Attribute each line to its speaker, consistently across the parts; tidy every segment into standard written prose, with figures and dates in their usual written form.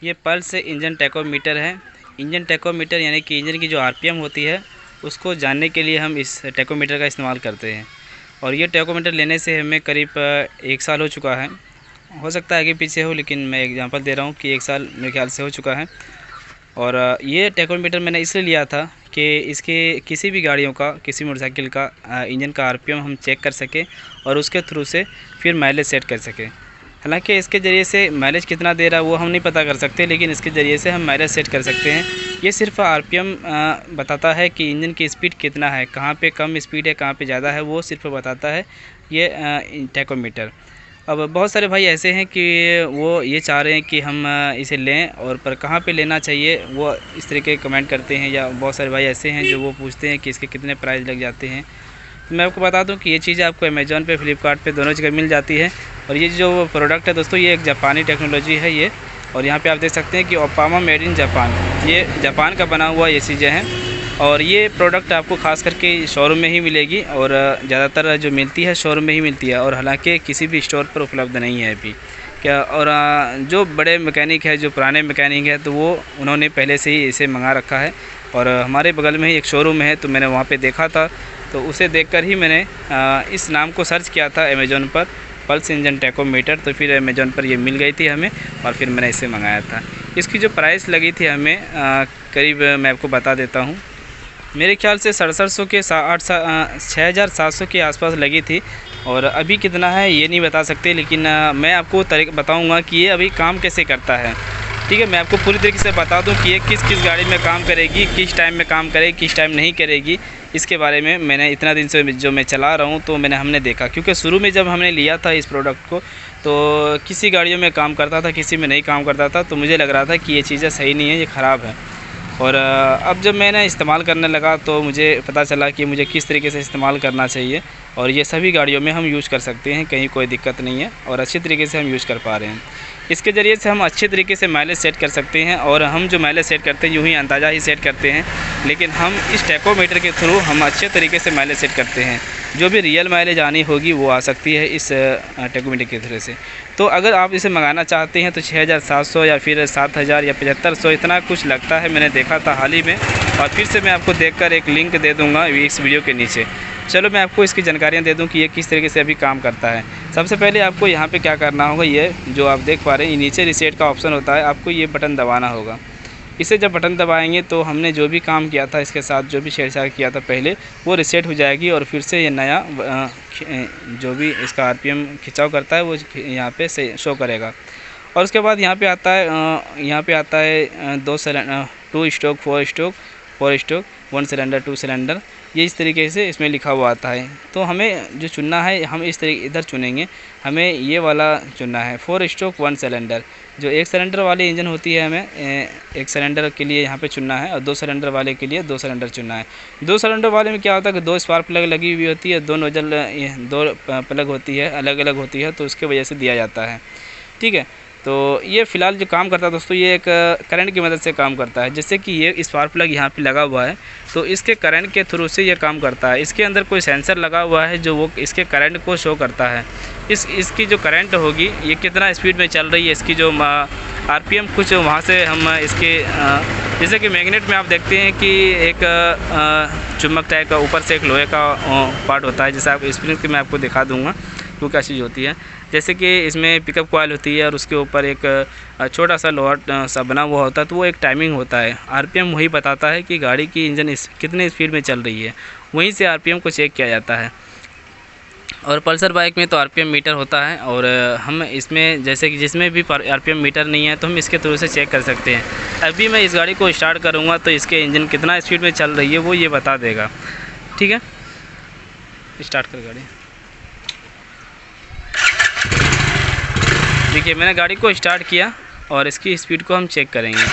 Speaker 1: ये pulse engine tachometer है। Engine tachometer यानी कि इंजन की जो आरपीएम होती है उसको जानने के लिए हम इस टैकोमीटर का इस्तेमाल करते हैं। और ये टैकोमीटर लेने से हमें करीब 1 साल हो चुका है। हो सकता है आगे पीछे हो, लेकिन मैं एग्जांपल दे रहा हूँ कि 1 साल मेरे ख्याल से हो चुका है। और ये टैकोमीटर मैंने इसलिए लिया था कि इसके किसी भी गाड़ियों का, किसी मोटरसाइकिल का इंजन का आरपीएम हम चेक कर सकें और उसके थ्रू से फिर माइलेज सेट कर सकें। हालांकि इसके ज़रिए से माइलेज कितना दे रहा है वो हम नहीं पता कर सकते, लेकिन इसके ज़रिए से हम माइलेज सेट कर सकते हैं। ये सिर्फ आरपीएम बताता है कि इंजन की स्पीड कितना है, कहाँ पे कम स्पीड है, कहाँ पे ज़्यादा है, वो सिर्फ बताता है ये टैकोमीटर। अब बहुत सारे भाई ऐसे हैं कि वो ये चाह रहे हैं कि हम इसे लें, और पर कहाँ पे लेना चाहिए वो इस तरीके कमेंट करते हैं। या बहुत सारे भाई ऐसे हैं जो वो पूछते हैं कि इसके कितने प्राइस लग जाते हैं। तो मैं आपको बता दूं कि ये चीज़ आपको अमेज़ॉन पे, फ्लिपकार्ट पे दोनों जगह मिल जाती है। और ये जो प्रोडक्ट है दोस्तों, ये एक जापानी टेक्नोलॉजी है ये। और यहाँ पे आप देख सकते हैं कि ओपामा मेड इन जापान, ये जापान का बना हुआ ये चीज़ें हैं। और ये प्रोडक्ट आपको खास करके शोरूम में ही मिलेगी, और ज़्यादातर जो मिलती है शोरूम में ही मिलती है, और हालांकि किसी भी स्टोर पर उपलब्ध नहीं है अभी क्या। और जो बड़े मैकेनिक है, जो पुराने मैकेनिक है, तो वो उन्होंने पहले से ही इसे मंगा रखा है। और हमारे बगल में ही एक शोरूम है, तो मैंने वहाँ पे देखा था, तो उसे देखकर ही मैंने इस नाम को सर्च किया था अमेज़ॉन पर, पल्स इंजन टैकोमीटर। तो फिर अमेज़ॉन पर ये मिल गई थी हमें, और फिर मैंने इसे मंगाया था। इसकी जो प्राइस लगी थी हमें करीब, मैं आपको बता देता हूँ, मेरे ख्याल से 6700 के 6700 के आसपास लगी थी। और अभी कितना है ये नहीं बता सकते, लेकिन मैं आपको बताऊंगा कि ये अभी काम कैसे करता है। ठीक है, मैं आपको पूरी तरीके से बता दूं कि ये किस किस गाड़ी में काम करेगी, किस टाइम में काम करेगी, किस टाइम नहीं करेगी। इसके बारे में मैंने इतना दिन से जो मैं चला रहा हूँ, तो हमने देखा, क्योंकि शुरू में जब हमने लिया था इस प्रोडक्ट को, तो किसी गाड़ियों में काम करता था, किसी में नहीं काम करता था। तो मुझे लग रहा था कि ये चीज़ें सही नहीं है, ये ख़राब है। और अब जब मैंने इस्तेमाल करने लगा तो मुझे पता चला कि मुझे किस तरीके से इस्तेमाल करना चाहिए। और ये सभी गाड़ियों में हम यूज़ कर सकते हैं, कहीं कोई दिक्कत नहीं है, और अच्छी तरीके से हम यूज़ कर पा रहे हैं। इसके ज़रिए से हम अच्छे तरीके से माइलेज सेट कर सकते हैं। और हम जो माइलेज सेट करते हैं यूँ ही अंदाज़ा ही सेट करते हैं, लेकिन हम इस टैकोमीटर के थ्रू हम अच्छे तरीके से माइलेज सेट करते हैं। जो भी रियल माइलेज आनी होगी वो आ सकती है इस टैकोमीटर के थ्रू से। तो अगर आप इसे मंगाना चाहते हैं तो 6700 या फिर 7000 या 7500 इतना कुछ लगता है, मैंने देखा था हाल ही में। और फिर से मैं आपको देखकर एक लिंक दे दूँगा इस वीडियो के नीचे। चलो मैं आपको इसकी जानकारियाँ दे दूं कि ये किस तरीके से अभी काम करता है। सबसे पहले आपको यहाँ पे क्या करना होगा, ये जो आप देख पा रहे हैं, ये नीचे रीसेट का ऑप्शन होता है, आपको ये बटन दबाना होगा। इसे जब बटन दबाएंगे तो हमने जो भी काम किया था इसके साथ, जो भी छेड़छाड़ किया था पहले, वो रीसेट हो जाएगी। और फिर से ये नया जो भी इसका आरपीएम खिंचाव करता है वो यहाँ पे से शो करेगा। और उसके बाद यहाँ पे आता है 2 cylinder, 2 stroke, 4 stroke, 4 stroke, 1 cylinder, 2 cylinder, ये इस तरीके से इसमें लिखा हुआ आता है। तो हमें जो चुनना है, हम इस तरीके इधर चुनेंगे, हमें ये वाला चुनना है 4 स्ट्रोक 1 सिलेंडर। जो 1 सिलेंडर वाली इंजन होती है हमें 1 सिलेंडर के लिए यहाँ पे चुनना है, और 2 सिलेंडर वाले के लिए 2 सिलेंडर चुनना है। 2 सिलेंडर वाले में क्या होता है कि 2 स्पार्क प्लग लगी हुई होती है, 2 नोजल 2 प्लग होती है, अलग अलग होती है, तो उसके वजह से दिया जाता है। ठीक है, तो ये फ़िलहाल जो काम करता है दोस्तों, ये एक करंट की मदद से काम करता है। जैसे कि ये स्पार्क प्लग यहाँ पे लगा हुआ है, तो इसके करंट के थ्रू से ये काम करता है। इसके अंदर कोई सेंसर लगा हुआ है जो वो इसके करंट को शो करता है। इसकी जो करंट होगी, ये कितना स्पीड में चल रही है, इसकी जो आरपीएम कुछ वहाँ से हम इसके जैसे कि मैग्नेट में आप देखते हैं कि एक चुम्बक टाइप का ऊपर से एक लोहे का पार्ट होता है। जैसे आप स्प्रिंग की मैं आपको दिखा दूँगा वो क्या चीज़ होती है। जैसे कि इसमें पिकअप कॉइल होती है, और उसके ऊपर एक छोटा सा लोहा सा बना हुआ होता है, तो वो एक टाइमिंग होता है। आरपीएम वही बताता है कि गाड़ी की इंजन कितने स्पीड में चल रही है, वहीं से आरपीएम को चेक किया जाता है। और पल्सर बाइक में तो आरपीएम मीटर होता है, और हम इसमें जैसे कि जिसमें भी आरपीएम मीटर नहीं है तो हम इसके थ्रू से चेक कर सकते हैं। अभी मैं इस गाड़ी को स्टार्ट करूँगा तो इसके इंजन कितना स्पीड में चल रही है वो ये बता देगा। ठीक है, स्टार्ट कर गाड़ी। देखिए मैंने गाड़ी को स्टार्ट किया, और इसकी स्पीड को हम चेक करेंगे।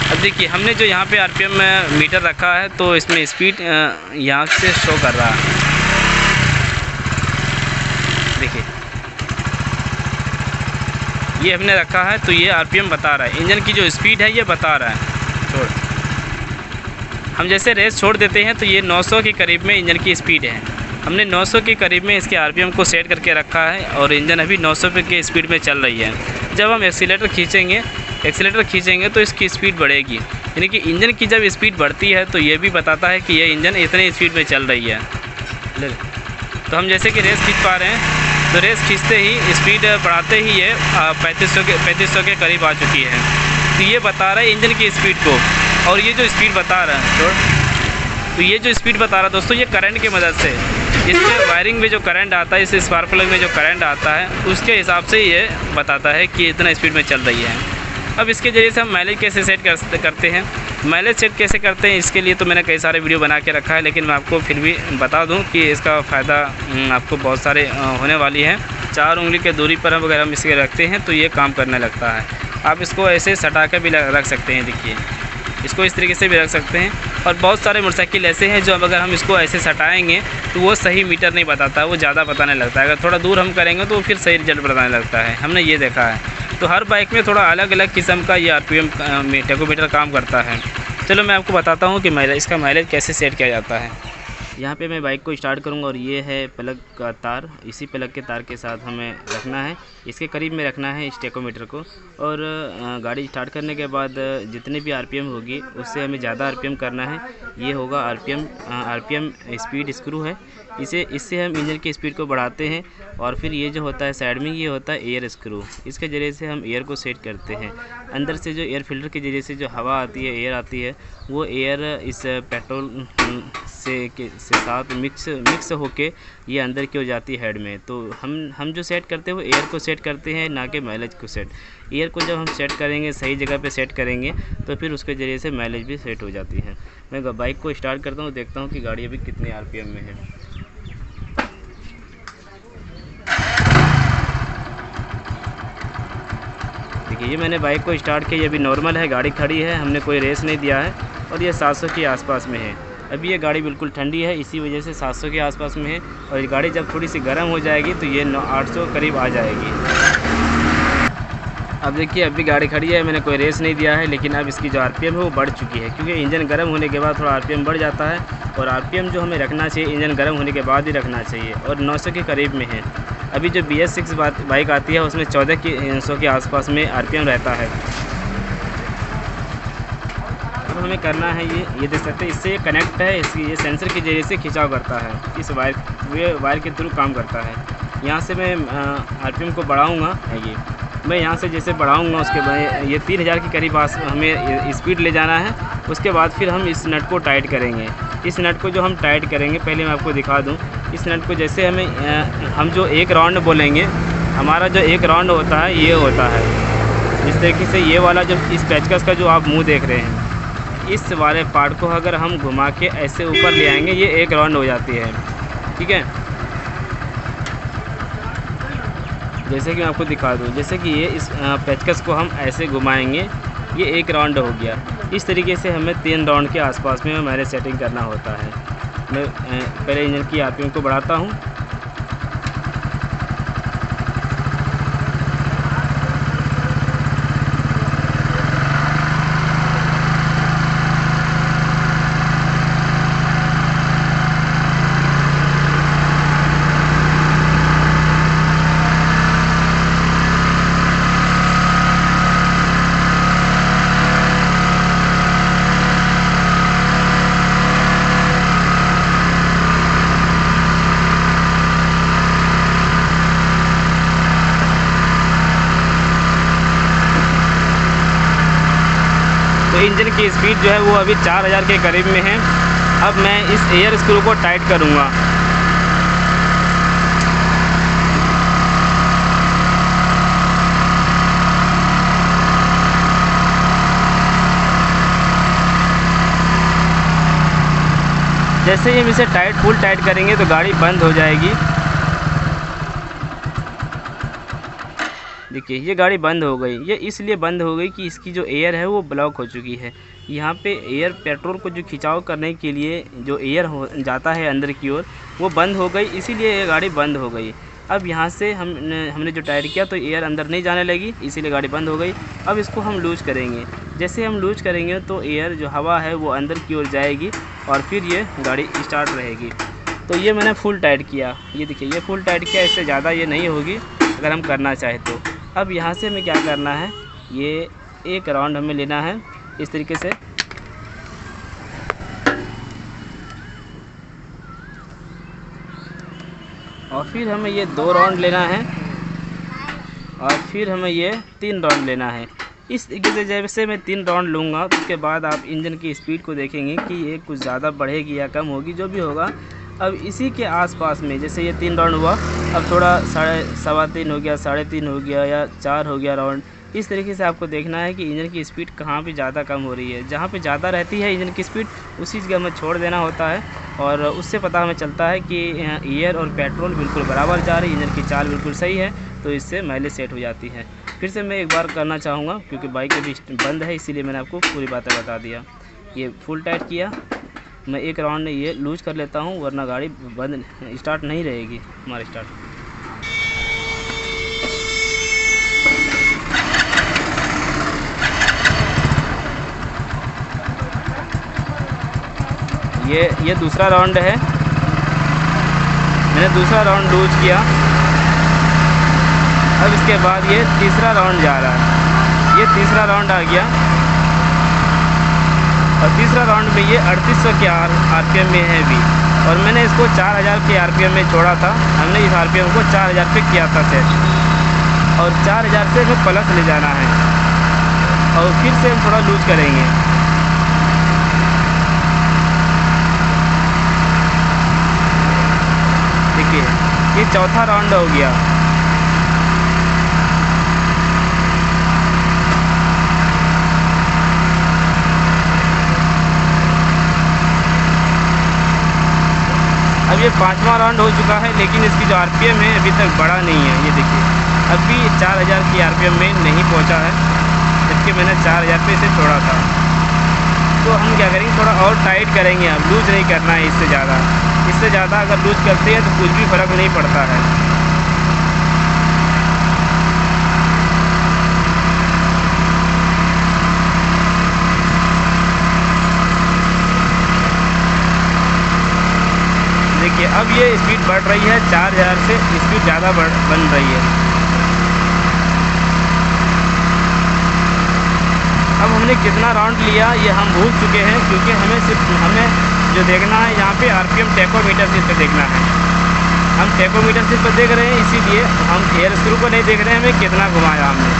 Speaker 1: अब देखिए हमने जो यहाँ पे आरपीएम मीटर रखा है, तो इसमें स्पीड यहाँ से शो कर रहा है। देखिए ये हमने रखा है, तो ये आरपीएम बता रहा है, इंजन की जो स्पीड है ये बता रहा है। छोड़, हम जैसे रेस छोड़ देते हैं तो ये 900 के करीब में इंजन की स्पीड है। हमने 900 के करीब में इसके आरपीएम को सेट करके रखा है, और इंजन अभी 900 के स्पीड में चल रही है। जब हम एक्सीलेटर खींचेंगे तो इसकी स्पीड बढ़ेगी, यानी कि इंजन की जब स्पीड बढ़ती है तो ये भी बताता है कि ये इंजन इतने स्पीड में चल रही है। तो हम जैसे कि रेस खींच पा रहे हैं, तो रेस खींचते ही स्पीड बढ़ाते ही ये 3500 के करीब आ चुकी है। तो ये बता रहा है इंजन की स्पीड को। और ये जो स्पीड बता रहा है तो ये जो स्पीड बता रहा है दोस्तों, ये करंट की मदद से, इससे वायरिंग में जो करंट आता है, इस स्पार्क प्लग में जो करंट आता है उसके हिसाब से ये बताता है कि इतना स्पीड में चल रही है। अब इसके ज़रिए से हम माइलेज कैसे सेट करते हैं, माइलेज सेट कैसे करते हैं, इसके लिए तो मैंने कई सारे वीडियो बना के रखा है, लेकिन मैं आपको फिर भी बता दूं कि इसका फ़ायदा आपको बहुत सारे होने वाली है। 4 उंगली के दूरी पर अगर हम इसे रखते हैं तो ये काम करने लगता है। आप इसको ऐसे सटा कर भी रख सकते हैं, देखिए इसको इस तरीके से भी रख सकते हैं। और बहुत सारे मोटरसाइकिल ऐसे हैं जो अब अगर हम इसको ऐसे सटाएंगे तो वो सही मीटर नहीं बताता, वो ज़्यादा बताने लगता है। अगर थोड़ा दूर हम करेंगे तो फिर सही रिजल्ट बताने लगता है, हमने ये देखा है। तो हर बाइक में थोड़ा अलग अलग किस्म का ये RPM टैकोमीटर काम करता है। चलो मैं आपको बताता हूँ कि इसका माइलेज कैसे सेट किया जाता है। यहाँ पे मैं बाइक को स्टार्ट करूँगा और ये है प्लग का तार, इसी प्लग के तार के साथ हमें रखना है, इसके करीब में रखना है इस टैकोमीटर को। और गाड़ी स्टार्ट करने के बाद जितनी भी RPM होगी उससे हमें ज़्यादा RPM करना है। ये होगा RPM स्पीड स्क्रू है, इससे हम इंजन की स्पीड को बढ़ाते हैं। और फिर ये जो होता है साइड में, ये होता है एयर स्क्रू, इसके ज़रिए से हम एयर को सेट करते हैं। अंदर से जो एयर फिल्टर के ज़रिए से जो हवा आती है, एयर आती है, वो एयर इस पेट्रोल से साथ मिक्स होके ये अंदर की हो जाती है हेड में। तो हम जो सेट करते हैं वो एयर को सेट करते हैं, ना कि माइलेज को सेट। एयर को जब हम सेट करेंगे, सही जगह पे सेट करेंगे, तो फिर उसके ज़रिए से माइलेज भी सेट हो जाती है। मैं बाइक को स्टार्ट करता हूँ, देखता हूँ कि गाड़ी अभी कितने RPM में है। देखिए ये मैंने बाइक को स्टार्ट किया, ये अभी नॉर्मल है, गाड़ी खड़ी है, हमने कोई रेस नहीं दिया है और ये 700 के आसपास में है। अभी ये गाड़ी बिल्कुल ठंडी है, इसी वजह से 700 के आसपास में है। और ये गाड़ी जब थोड़ी सी गर्म हो जाएगी तो ये 800 करीब आ जाएगी। अब देखिए अभी गाड़ी खड़ी है, मैंने कोई रेस नहीं दिया है, लेकिन अब इसकी जो RPM है वो बढ़ चुकी है, क्योंकि इंजन गर्म होने के बाद थोड़ा RPM बढ़ जाता है। और RPM जो हमें रखना चाहिए इंजन गर्म होने के बाद ही रखना चाहिए, और 900 के करीब में है। अभी जो BS6 बाइक आती है उसमें 1400 के आसपास में RPM रहता है। अब हमें करना है ये देख सकते हैं, इससे कनेक्ट है, इसकी ये सेंसर के जरिए से खिंचाव करता है, इस वायर के थ्रू काम करता है। यहाँ से मैं RPM को बढ़ाऊँगा, ये मैं यहाँ से जैसे बढ़ाऊँगा उसके बाद ये 3000 के करीब हमें स्पीड ले जाना है। उसके बाद फिर हम इस नट को टाइट करेंगे। इस नट को जो हम टाइट करेंगे, पहले मैं आपको दिखा दूँ। इस नट को जैसे हम जो एक राउंड बोलेंगे, हमारा जो एक राउंड होता है ये होता है इस तरीके से। ये वाला जो इस पेचकस का जो आप मुँह देख रहे हैं, इस वाले पार्ट को अगर हम घुमा के ऐसे ऊपर ले आएंगे, ये एक राउंड हो जाती है, ठीक है। जैसे कि मैं आपको दिखा दूँ, जैसे कि ये इस पेचकस को हम ऐसे घुमाएंगे, ये एक राउंड हो गया। इस तरीके से हमें 3 राउंड के आसपास में हमारे सेटिंग करना होता है। मैं पहले इंजन की RPM को बढ़ाता हूँ। तो इंजन की स्पीड जो है वो अभी 4000 के करीब में है। अब मैं इस एयर स्क्रू को टाइट करूँगा। जैसे ही हम इसे फुल टाइट करेंगे तो गाड़ी बंद हो जाएगी। देखिए ये गाड़ी बंद हो गई। ये इसलिए बंद हो गई कि इसकी जो एयर है वो ब्लॉक हो चुकी है। यहाँ पे एयर पेट्रोल को जो खिंचाव करने के लिए जो एयर हो जाता है अंदर की ओर, वो बंद हो गई, इसीलिए ये गाड़ी बंद हो गई। अब यहाँ से हमने जो टाइट किया तो एयर अंदर नहीं जाने लगी, इसीलिए गाड़ी बंद हो गई। अब इसको हम लूज करेंगे। जैसे हम लूज करेंगे तो एयर जो हवा है वो अंदर की ओर जाएगी और फिर ये गाड़ी स्टार्ट रहेगी। तो ये मैंने फुल टाइट किया, ये देखिए ये फुल टाइट किया, इससे ज़्यादा ये नहीं होगी अगर हम करना चाहें तो। अब यहाँ से हमें क्या करना है, ये एक राउंड हमें लेना है इस तरीके से, और फिर हमें ये 2 राउंड लेना है, और फिर हमें ये 3 राउंड लेना है। इस तरीके से जैसे मैं 3 राउंड लूँगा तो उसके बाद आप इंजन की स्पीड को देखेंगे कि ये कुछ ज़्यादा बढ़ेगी या कम होगी, जो भी होगा। अब इसी के आसपास में जैसे ये 3 राउंड हुआ, अब थोड़ा 3.5 हो गया, 3.5 हो गया, या 4 हो गया राउंड। इस तरीके से आपको देखना है कि इंजन की स्पीड कहाँ पे ज़्यादा कम हो रही है। जहाँ पे ज़्यादा रहती है इंजन की स्पीड, उसी जगह हमें छोड़ देना होता है, और उससे पता हमें चलता है कि एयर और पेट्रोल बिल्कुल बराबर जा रही है, इंजन की चाल बिल्कुल सही है, तो इससे माइलेज सेट हो जाती है। फिर से मैं एक बार करना चाहूँगा क्योंकि बाइक अभी बंद है, इसीलिए मैंने आपको पूरी बातें बता दिया। ये फुल टाइट किया, मैं एक राउंड ये लूज कर लेता हूँ, वरना गाड़ी बंद स्टार्ट नहीं रहेगी हमारी स्टार्ट। ये दूसरा राउंड है, मैंने दूसरा राउंड लूज किया। अब इसके बाद ये तीसरा राउंड जा रहा है, ये तीसरा राउंड आ गया, और तीसरा राउंड में ये 3800 के आरपीएम में है भी, और मैंने इसको 4000 के आरपीएम में छोड़ा था। हमने इस आरपीएम को 4000 पे किया था सेट, और 4000 से हमें प्लस ले जाना है, और फिर से हम थोड़ा लूज करेंगे। देखिए ये चौथा राउंड हो गया। अब ये 5वां राउंड हो चुका है, लेकिन इसकी जो आरपीएम है अभी तक बढ़ा नहीं है। ये देखिए अभी 4000 की आरपीएम में नहीं पहुंचा है, जबकि मैंने 4000 पे इसे छोड़ा था। तो हम क्या करेंगे, थोड़ा और टाइट करेंगे, अब लूज नहीं करना है इससे ज़्यादा। इससे ज़्यादा अगर लूज करते हैं तो कुछ भी फ़र्क नहीं पड़ता है। देखिए अब ये स्पीड बढ़ रही है, 4000 से स्पीड ज़्यादा बन रही है। अब हमने कितना राउंड लिया ये हम भूल चुके हैं, क्योंकि हमें जो देखना है यहाँ पे आरपीएम टैकोमीटर सिर्फ देखना है। हम टैकोमीटर सिर्फ देख रहे हैं, इसीलिए हम एयर स्क्रू को नहीं देख रहे हैं हमें कितना घुमाया हमने।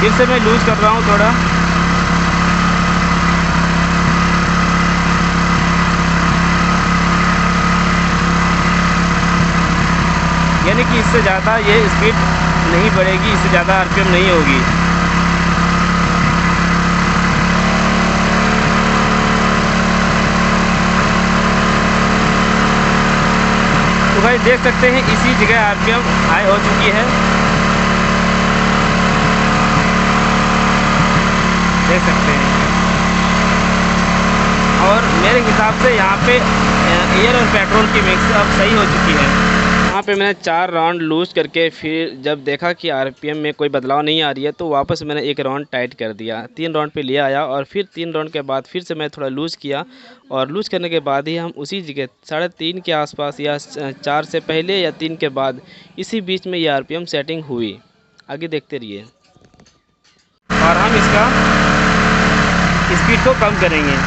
Speaker 1: फिर से मैं लूज कर रहा हूँ थोड़ा। यानी कि इससे ज़्यादा ये स्पीड नहीं बढ़ेगी, इससे ज़्यादा आरपीएम नहीं होगी। तो भाई देख सकते हैं इसी जगह आरपीएम हाई हो चुकी है, देख सकते हैं। और मेरे हिसाब से यहाँ पे एयर और पेट्रोल की मिक्स अब सही हो चुकी है। यहाँ पे मैंने 4 राउंड लूज करके फिर जब देखा कि आरपीएम में कोई बदलाव नहीं आ रही है, तो वापस मैंने एक राउंड टाइट कर दिया, 3 राउंड पे ले आया, और फिर 3 राउंड के बाद फिर से मैं थोड़ा लूज़ किया, और लूज़ करने के बाद ही हम उसी जगह 3.5 के आसपास, या 4 से पहले या 3 के बाद, इसी बीच में ये आरपीएम सेटिंग हुई। आगे देखते रहिए, और हम इसका स्पीड को कम करेंगे।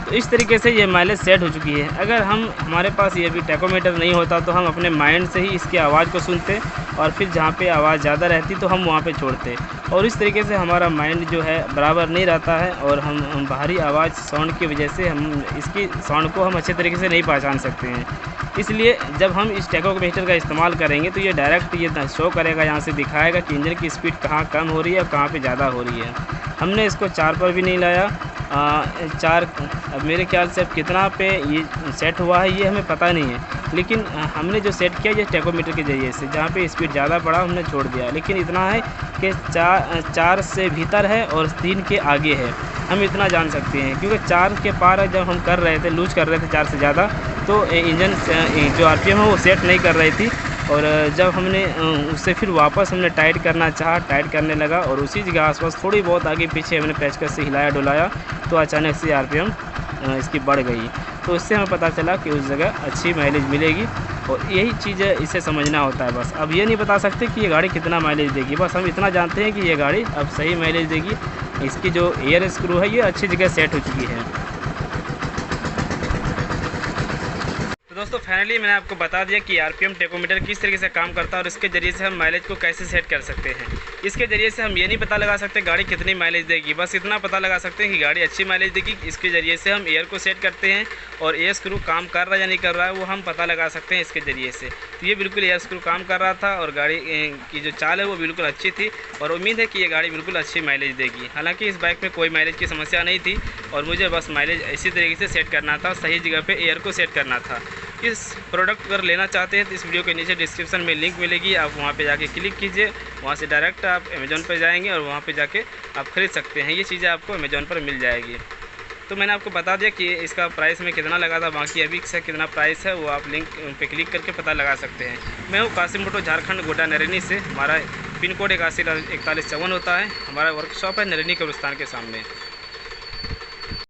Speaker 1: तो इस तरीके से ये माइलेज सेट हो चुकी है। अगर हमारे पास ये भी टैकोमीटर नहीं होता तो हम अपने माइंड से ही इसकी आवाज़ को सुनते, और फिर जहाँ पे आवाज़ ज़्यादा रहती तो हम वहाँ पे छोड़ते, और इस तरीके से हमारा माइंड जो है बराबर नहीं रहता है, और हम बाहरी आवाज़ साउंड की वजह से हम इसकी साउंड को हम अच्छे तरीके से नहीं पहचान सकते हैं। इसलिए जब हम इस टैकोमीटर का इस्तेमाल करेंगे तो ये डायरेक्ट ये शो करेगा, यहाँ से दिखाएगा कि इंजन की स्पीड कहाँ कम हो रही है और कहाँ पे ज़्यादा हो रही है। हमने इसको 4 पर भी नहीं लाया, 4 अब मेरे ख्याल से अब कितना पे ये सेट हुआ है ये हमें पता नहीं है, लेकिन हमने जो सेट किया ये टैकोमीटर के ज़रिए से, जहाँ पे स्पीड ज़्यादा बढ़ा हमने छोड़ दिया, लेकिन इतना है कि 4 से भीतर है और 3 के आगे है, हम इतना जान सकते हैं। क्योंकि 4 के पार जब हम कर रहे थे, लूज कर रहे थे 4 से ज़्यादा, तो इंजन जो आरपीएम है वो सेट नहीं कर रही थी, और जब हमने उससे फिर वापस हमने टाइट करना चाहा, टाइट करने लगा और उसी जगह आसपास थोड़ी बहुत आगे पीछे हमने पेचकस से हिलाया डुलाया तो अचानक से आरपीएम इसकी बढ़ गई। तो इससे हमें पता चला कि उस जगह अच्छी माइलेज मिलेगी और यही चीज़ इसे समझना होता है बस। अब ये नहीं बता सकते कि ये गाड़ी कितना माइलेज देगी, बस हम इतना जानते हैं कि ये गाड़ी अब सही माइलेज देगी। इसकी जो एयर स्क्रू है ये अच्छी जगह सेट हो चुकी है। दोस्तों फाइनली मैंने आपको बता दिया कि आरपीएम टेकोमीटर किस तरीके से काम करता है और इसके ज़रिए से हम माइलेज को कैसे सेट कर सकते हैं। इसके ज़रिए से हम ये नहीं पता लगा सकते गाड़ी कितनी माइलेज देगी, बस इतना पता लगा सकते हैं कि गाड़ी अच्छी माइलेज देगी। इसके ज़रिए से हम एयर को सेट करते हैं और एयर स्क्रू काम कर रहा है या नहीं कर रहा है वो हम पता लगा सकते हैं इसके ज़रिए से। तो ये बिल्कुल एयर स्क्रू काम कर रहा था और गाड़ी की जो चाल है वो बिल्कुल अच्छी थी और उम्मीद है कि ये गाड़ी बिल्कुल अच्छी माइलेज देगी। हालाँकि इस बाइक में कोई माइलेज की समस्या नहीं थी और मुझे बस माइलेज इसी तरीके से सेट करना था, सही जगह पर एयर को सेट करना था। इस प्रोडक्ट अगर लेना चाहते हैं तो इस वीडियो के नीचे डिस्क्रिप्शन में लिंक मिलेगी, आप वहां पे जाके क्लिक कीजिए, वहां से डायरेक्ट आप अमेज़ॉन पर जाएंगे और वहां पे जाके आप ख़रीद सकते हैं। ये चीज़ें आपको अमेज़ॉन पर मिल जाएगी। तो मैंने आपको बता दिया कि इसका प्राइस में कितना लगा था, बाकी अभी से कितना प्राइस है वो आप लिंक पे क्लिक करके पता लगा सकते हैं। मैं हूँ कासिम मोटो, झारखंड, गोड्डा नरैनी से। हमारा पिन कोड 814154 होता है। हमारा वर्कशॉप है नरैनी कब्रिस्तान के सामने।